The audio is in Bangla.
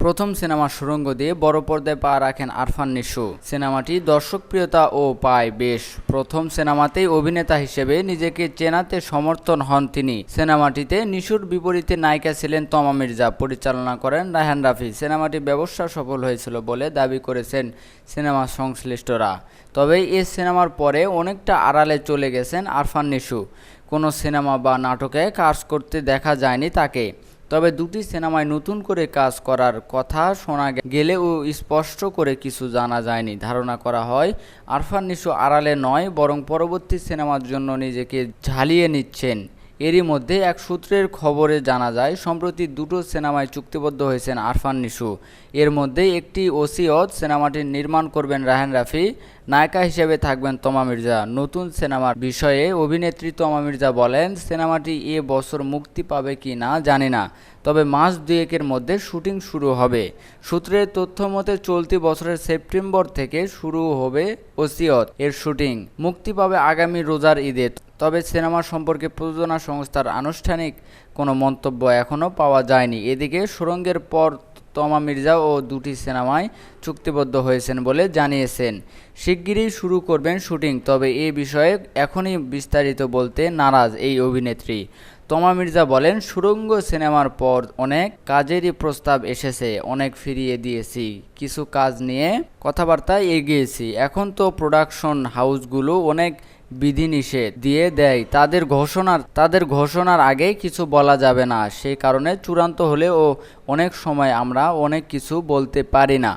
প্রথম সিনেমা সুড়ঙ্গ দিয়ে বড় পর্দায় পা রাখেন আরফান নিশু। সিনেমাটি দর্শকপ্রিয়তা ও পায় বেশ। প্রথম সিনেমাতেই অভিনেতা হিসেবে নিজেকে চেনাতে সমর্থন হন তিনি। সিনেমাটিতে নিশুর বিপরীতে নায়িকা ছিলেন তমা মির্জা, পরিচালনা করেন রায়হান রাফি। সিনেমাটি ব্যবসা সফল হয়েছিল বলে দাবি করেছেন সিনেমা সংশ্লিষ্টরা। তবে এই সিনেমার পরে অনেকটা আড়ালে চলে গেছেন আরফান নিশু। কোনো সিনেমা বা নাটকে কাজ করতে দেখা যায়নি তাকে। তবে দুটি সিনেমায় নতুন করে কাজ করার কথা শোনা গেলেও স্পষ্ট করে কিছু জানা যায়নি। ধারণা করা হয় আরফান নিশু আড়ালে নয়, বরং পরবর্তী সিনেমার জন্য নিজেকে ঝালিয়ে নিচ্ছেন। এরই মধ্যে এক সূত্রের খবরে জানা যায় সম্প্রতি দুটো সিনেমায় চুক্তিবদ্ধ হয়েছেন আরফান নিশু। এর মধ্যে একটি ওসিয়ত সিনেমাটি নির্মাণ করবেন রায়হান রাফি, নায়িকা হিসেবে থাকবেন তমা মির্জা। নতুন সিনেমার বিষয়ে অভিনেত্রী তমা মির্জা বলেন, সিনেমাটি এ বছর মুক্তি পাবে কি না জানি না, তবে মাস দুয়েকের মধ্যে শুটিং শুরু হবে। সূত্রের তথ্য মতে চলতি বছরের সেপ্টেম্বর থেকে শুরু হবে ওসিয়ত এর শুটিং। মুক্তি পাবে আগামী রোজার ঈদে। তবে সিনেমা সম্পর্কে প্রযোজনা সংস্থার আনুষ্ঠানিক কোনো মন্তব্য এখনও পাওয়া যায়নি। এদিকে সুড়ঙ্গের পর তমা মির্জা ও দুটি সিনেমায় চুক্তিবদ্ধ হয়েছেন বলে জানিয়েছেন। শিগগিরই শুরু করবেন শুটিং, তবে এ বিষয়ে এখনই বিস্তারিত বলতে নারাজ এই অভিনেত্রী। তমা মির্জা বলেন, সুড়ঙ্গ সিনেমার পর অনেক কাজেরই প্রস্তাব এসেছে, অনেক ফিরিয়ে দিয়েছি, কিছু কাজ নিয়ে কথাবার্তা এগিয়েছি। এখন তো প্রোডাকশন হাউসগুলো অনেক বিধিনিষেধ দিয়ে দেয়, তাদের ঘোষণার আগে কিছু বলা যাবে না। সেই কারণে চূড়ান্ত হলেও অনেক সময় আমরা অনেক কিছু বলতে পারি না।